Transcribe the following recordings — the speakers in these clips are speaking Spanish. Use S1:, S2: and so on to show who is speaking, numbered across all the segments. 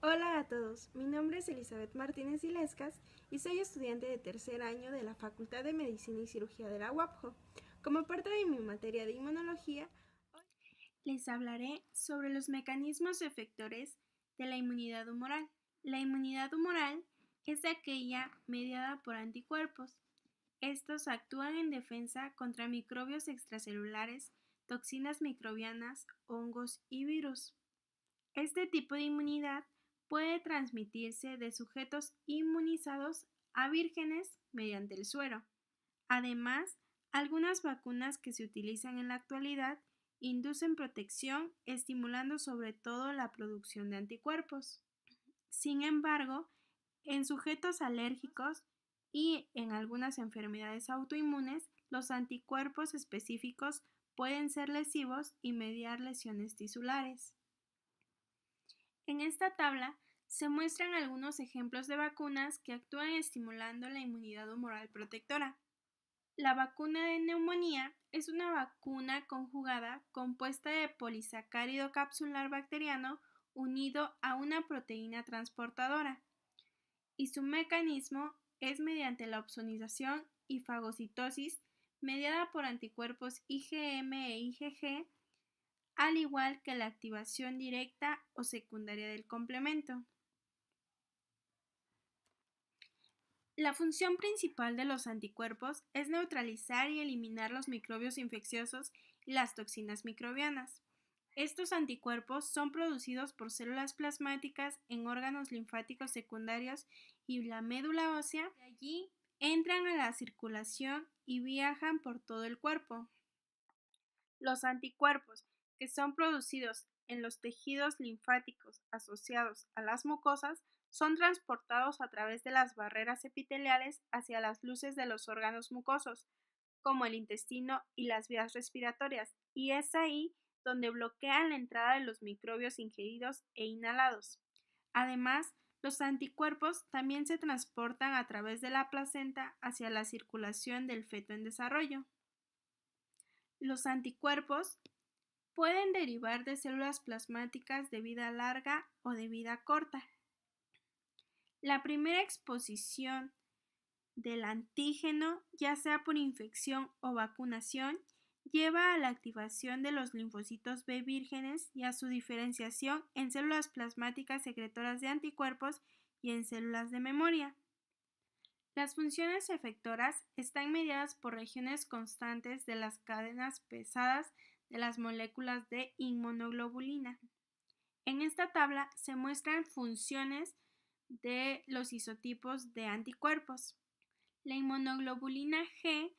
S1: Hola a todos, mi nombre es Elizabeth Martínez Ilescas y soy estudiante de tercer año de la Facultad de Medicina y Cirugía de la UAPJO. Como parte de mi materia de inmunología, hoy les hablaré sobre los mecanismos efectores de la inmunidad humoral. La inmunidad humoral es aquella mediada por anticuerpos. Estos actúan en defensa contra microbios extracelulares, toxinas microbianas, hongos y virus. Este tipo de inmunidad puede transmitirse de sujetos inmunizados a vírgenes mediante el suero. Además, algunas vacunas que se utilizan en la actualidad inducen protección, estimulando sobre todo la producción de anticuerpos. Sin embargo, en sujetos alérgicos y en algunas enfermedades autoinmunes, los anticuerpos específicos pueden ser lesivos y mediar lesiones tisulares. En esta tabla se muestran algunos ejemplos de vacunas que actúan estimulando la inmunidad humoral protectora. La vacuna de neumonía es una vacuna conjugada compuesta de polisacárido capsular bacteriano unido a una proteína transportadora, y su mecanismo es mediante la opsonización y fagocitosis mediada por anticuerpos IgM e IgG, al igual que la activación directa o secundaria del complemento. La función principal de los anticuerpos es neutralizar y eliminar los microbios infecciosos y las toxinas microbianas. Estos anticuerpos son producidos por células plasmáticas en órganos linfáticos secundarios y la médula ósea. De allí entran a la circulación y viajan por todo el cuerpo. Los anticuerpos, que son producidos en los tejidos linfáticos asociados a las mucosas, son transportados a través de las barreras epiteliales hacia las luces de los órganos mucosos, como el intestino y las vías respiratorias, y es ahí donde bloquean la entrada de los microbios ingeridos e inhalados. Además, los anticuerpos también se transportan a través de la placenta hacia la circulación del feto en desarrollo. Los anticuerpos pueden derivar de células plasmáticas de vida larga o de vida corta. La primera exposición del antígeno, ya sea por infección o vacunación, lleva a la activación de los linfocitos B vírgenes y a su diferenciación en células plasmáticas secretoras de anticuerpos y en células de memoria. Las funciones efectoras están mediadas por regiones constantes de las cadenas pesadas de las moléculas de inmunoglobulina. En esta tabla se muestran funciones de los isotipos de anticuerpos. La inmunoglobulina G,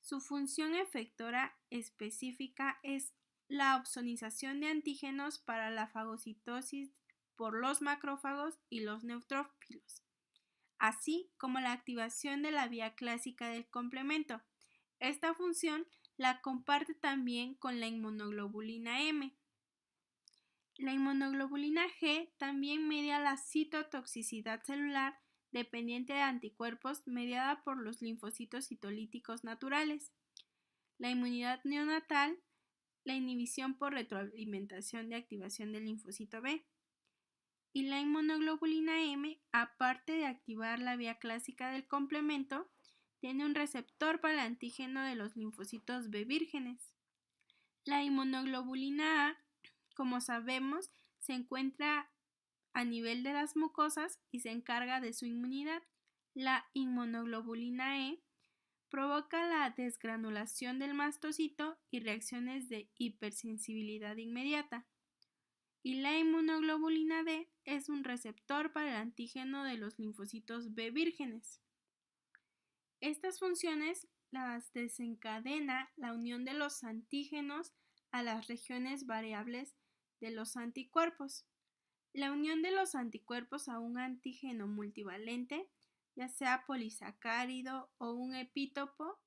S1: su función efectora específica es la opsonización de antígenos para la fagocitosis por los macrófagos y los neutrófilos, así como la activación de la vía clásica del complemento. Esta función la comparte también con la inmunoglobulina M. La inmunoglobulina G también media la citotoxicidad celular dependiente de anticuerpos mediada por los linfocitos citolíticos naturales, la inmunidad neonatal, la inhibición por retroalimentación de activación del linfocito B. Y la inmunoglobulina M, aparte de activar la vía clásica del complemento, tiene un receptor para el antígeno de los linfocitos B vírgenes. La inmunoglobulina A, como sabemos, se encuentra a nivel de las mucosas y se encarga de su inmunidad. La inmunoglobulina E provoca la desgranulación del mastocito y reacciones de hipersensibilidad inmediata. Y la inmunoglobulina D es un receptor para el antígeno de los linfocitos B vírgenes. Estas funciones las desencadena la unión de los antígenos a las regiones variables de los anticuerpos. La unión de los anticuerpos a un antígeno multivalente, ya sea polisacárido o un epítopo,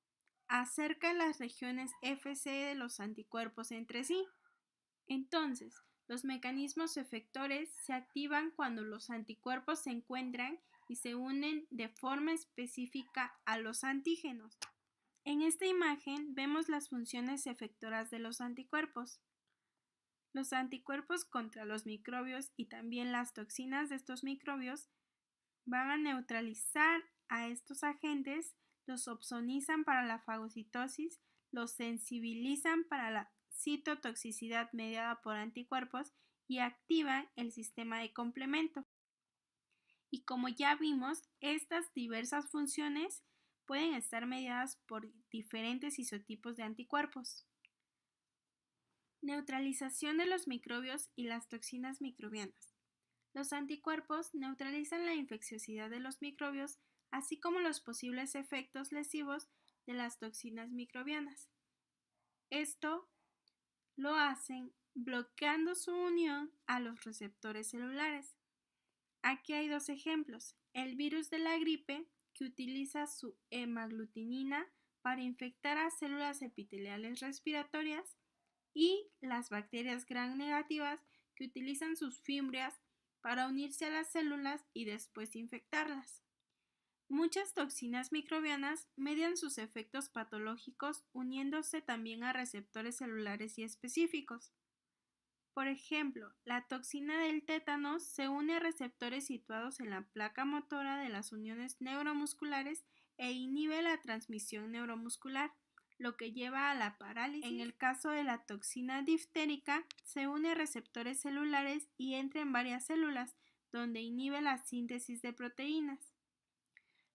S1: acerca las regiones Fc de los anticuerpos entre sí. Entonces, los mecanismos efectores se activan cuando los anticuerpos se encuentran y se unen de forma específica a los antígenos. En esta imagen vemos las funciones efectoras de los anticuerpos. Los anticuerpos contra los microbios y también las toxinas de estos microbios van a neutralizar a estos agentes, los opsonizan para la fagocitosis, los sensibilizan para la citotoxicidad mediada por anticuerpos y activan el sistema de complemento. Y como ya vimos, estas diversas funciones pueden estar mediadas por diferentes isotipos de anticuerpos. Neutralización de los microbios y las toxinas microbianas. Los anticuerpos neutralizan la infecciosidad de los microbios, así como los posibles efectos lesivos de las toxinas microbianas. Esto lo hacen bloqueando su unión a los receptores celulares. Aquí hay dos ejemplos: el virus de la gripe, que utiliza su hemaglutinina para infectar a células epiteliales respiratorias, y las bacterias gram negativas, que utilizan sus fimbrias para unirse a las células y después infectarlas. Muchas toxinas microbianas median sus efectos patológicos uniéndose también a receptores celulares y específicos. Por ejemplo, la toxina del tétano se une a receptores situados en la placa motora de las uniones neuromusculares e inhibe la transmisión neuromuscular, lo que lleva a la parálisis. En el caso de la toxina diftérica, se une a receptores celulares y entra en varias células, donde inhibe la síntesis de proteínas.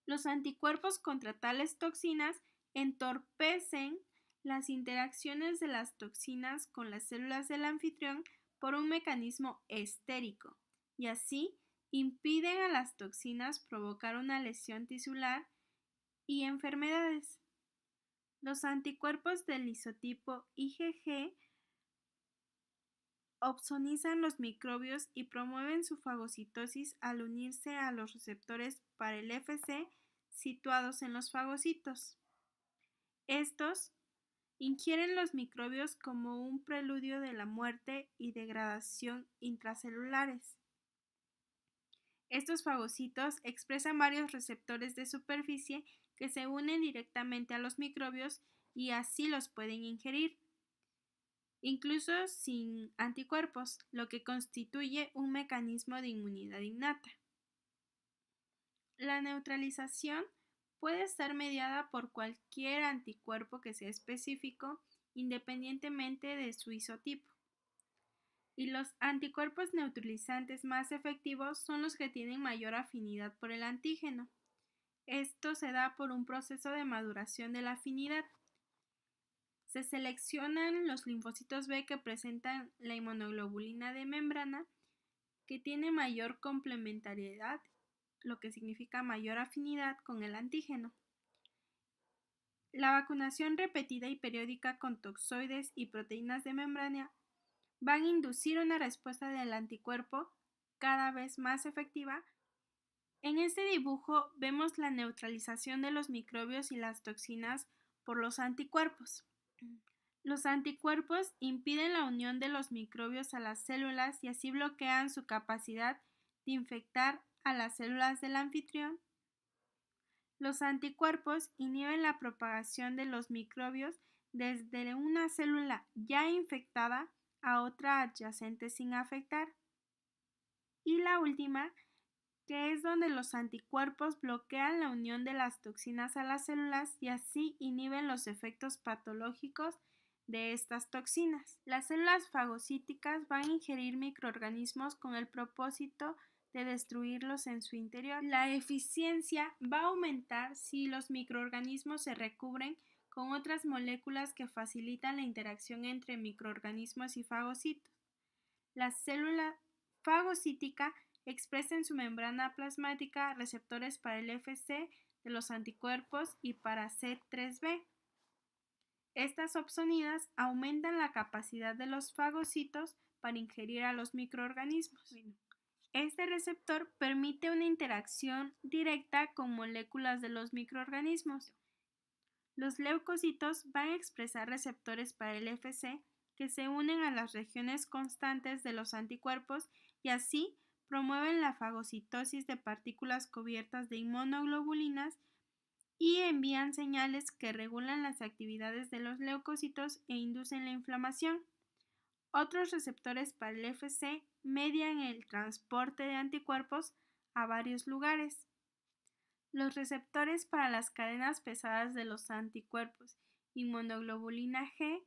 S1: Los anticuerpos contra tales toxinas entorpecen las interacciones de las toxinas con las células del anfitrión por un mecanismo estérico, y así impiden a las toxinas provocar una lesión tisular y enfermedades. Los anticuerpos del isotipo IgG opsonizan los microbios y promueven su fagocitosis al unirse a los receptores para el Fc situados en los fagocitos. Estos ingieren los microbios como un preludio de la muerte y degradación intracelulares. Estos fagocitos expresan varios receptores de superficie que se unen directamente a los microbios y así los pueden ingerir, incluso sin anticuerpos, lo que constituye un mecanismo de inmunidad innata. La neutralización puede estar mediada por cualquier anticuerpo que sea específico, independientemente de su isotipo. Y los anticuerpos neutralizantes más efectivos son los que tienen mayor afinidad por el antígeno. Esto se da por un proceso de maduración de la afinidad. Se seleccionan los linfocitos B que presentan la inmunoglobulina de membrana, que tiene mayor complementariedad, lo que significa mayor afinidad con el antígeno. La vacunación repetida y periódica con toxoides y proteínas de membrana van a inducir una respuesta del anticuerpo cada vez más efectiva. En este dibujo vemos la neutralización de los microbios y las toxinas por los anticuerpos. Los anticuerpos impiden la unión de los microbios a las células y así bloquean su capacidad de infectar a las células del anfitrión. Los anticuerpos inhiben la propagación de los microbios desde una célula ya infectada a otra adyacente sin afectar. Y la última, que es donde los anticuerpos bloquean la unión de las toxinas a las células y así inhiben los efectos patológicos de estas toxinas. Las células fagocíticas van a ingerir microorganismos con el propósito de destruirlos en su interior. La eficiencia va a aumentar si los microorganismos se recubren con otras moléculas que facilitan la interacción entre microorganismos y fagocitos. La célula fagocítica expresa en su membrana plasmática receptores para el Fc de los anticuerpos y para C3b. Estas opsonidas aumentan la capacidad de los fagocitos para ingerir a los microorganismos. Este receptor permite una interacción directa con moléculas de los microorganismos. Los leucocitos van a expresar receptores para el Fc que se unen a las regiones constantes de los anticuerpos y así promueven la fagocitosis de partículas cubiertas de inmunoglobulinas y envían señales que regulan las actividades de los leucocitos e inducen la inflamación. Otros receptores para el Fc median el transporte de anticuerpos a varios lugares. Los receptores para las cadenas pesadas de los anticuerpos inmunoglobulina G,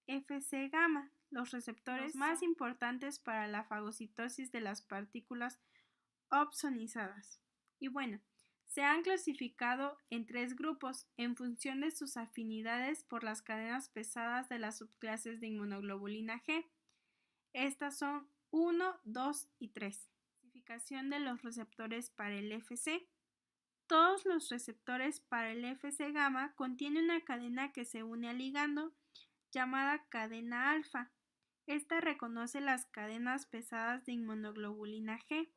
S1: Fc gamma, los receptores más importantes para la fagocitosis de las partículas opsonizadas. Y bueno, se han clasificado en 3 grupos en función de sus afinidades por las cadenas pesadas de las subclases de inmunoglobulina G. Estas son 1, 2 y 3. Clasificación de los receptores para el Fc. Todos los receptores para el Fc gamma contienen una cadena que se une al ligando llamada cadena alfa. Esta reconoce las cadenas pesadas de inmunoglobulina G.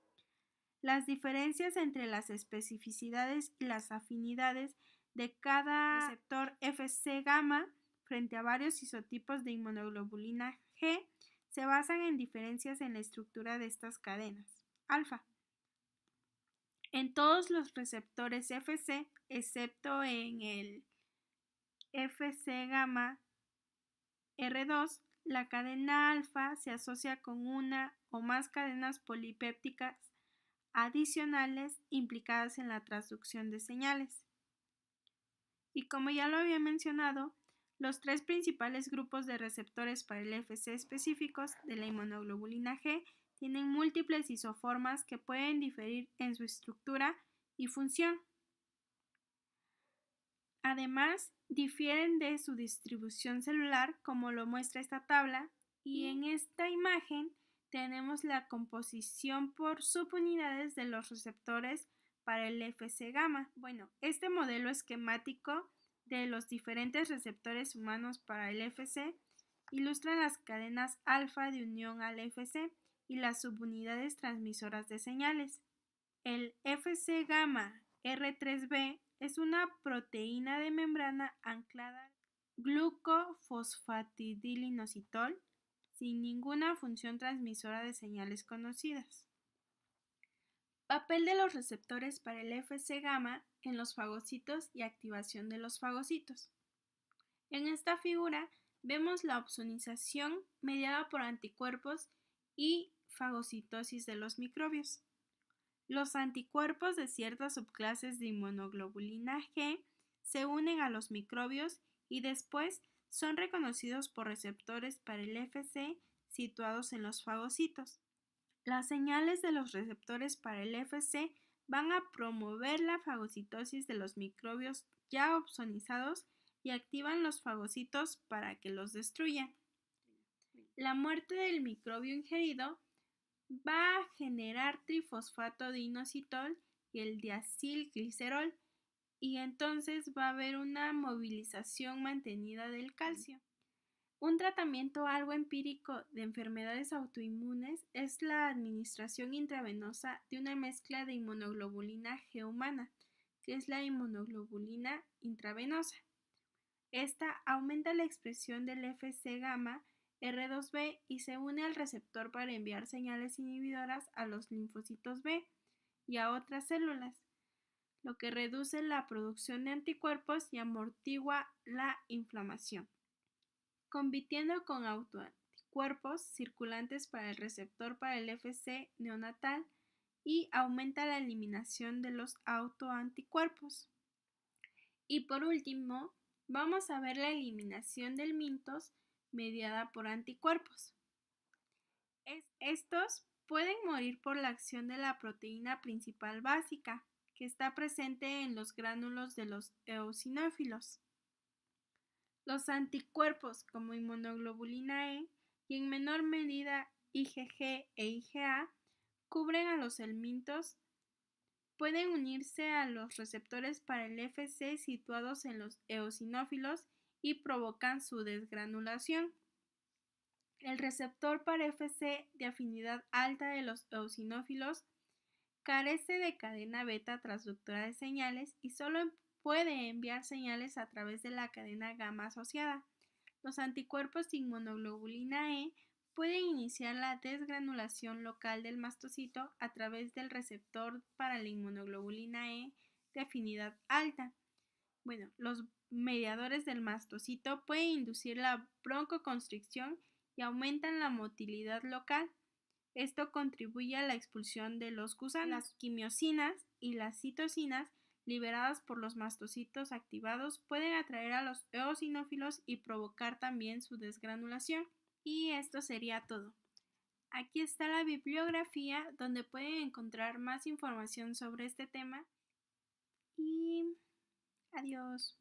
S1: Las diferencias entre las especificidades y las afinidades de cada receptor Fc gamma frente a varios isotipos de inmunoglobulina G se basan en diferencias en la estructura de estas cadenas alfa. En todos los receptores Fc, excepto en el Fc gamma R2, la cadena alfa se asocia con una o más cadenas polipépticas adicionales implicadas en la transducción de señales. Y como ya lo había mencionado, los 3 principales grupos de receptores para el Fc específicos de la inmunoglobulina G tienen múltiples isoformas que pueden diferir en su estructura y función. Además, difieren de su distribución celular, como lo muestra esta tabla, y en esta imagen tenemos la composición por subunidades de los receptores para el Fc gamma. Bueno, este modelo esquemático de los diferentes receptores humanos para el Fc ilustra las cadenas alfa de unión al Fc y las subunidades transmisoras de señales. El Fc gamma R3b es una proteína de membrana anclada al glucofosfatidilinositol sin ninguna función transmisora de señales conocidas. Papel de los receptores para el Fc gamma en los fagocitos y activación de los fagocitos. En esta figura vemos la opsonización mediada por anticuerpos y fagocitosis de los microbios. Los anticuerpos de ciertas subclases de inmunoglobulina G se unen a los microbios y después son reconocidos por receptores para el Fc situados en los fagocitos. Las señales de los receptores para el Fc van a promover la fagocitosis de los microbios ya opsonizados y activan los fagocitos para que los destruyan. La muerte del microbio ingerido va a generar trifosfato de inositol y el diacilglicerol, y entonces va a haber una movilización mantenida del calcio. Un tratamiento algo empírico de enfermedades autoinmunes es la administración intravenosa de una mezcla de inmunoglobulina G humana, que es la inmunoglobulina intravenosa. Esta aumenta la expresión del Fc gamma R2b y se une al receptor para enviar señales inhibidoras a los linfocitos B y a otras células, lo que reduce la producción de anticuerpos y amortigua la inflamación, compitiendo con autoanticuerpos circulantes para el receptor para el Fc neonatal y aumenta la eliminación de los autoanticuerpos. Y por último, vamos a ver la eliminación del mintos mediada por anticuerpos. Estos pueden morir por la acción de la proteína principal básica, que está presente en los gránulos de los eosinófilos. Los anticuerpos como inmunoglobulina E y en menor medida IgG e IgA cubren a los helmintos. Pueden unirse a los receptores para el Fc situados en los eosinófilos y provocan su desgranulación. El receptor para Fc de afinidad alta de los eosinófilos carece de cadena beta transductora de señales y solo puede enviar señales a través de la cadena gamma asociada. Los anticuerpos de inmunoglobulina E pueden iniciar la desgranulación local del mastocito a través del receptor para la inmunoglobulina E de afinidad alta. Bueno, los mediadores del mastocito pueden inducir la broncoconstricción y y aumentan la motilidad local. Esto contribuye a la expulsión de los gusanos. Las quimiosinas y las citocinas liberadas por los mastocitos activados pueden atraer a los eosinófilos y provocar también su desgranulación. Y esto sería todo. Aquí está la bibliografía donde pueden encontrar más información sobre este tema y adiós.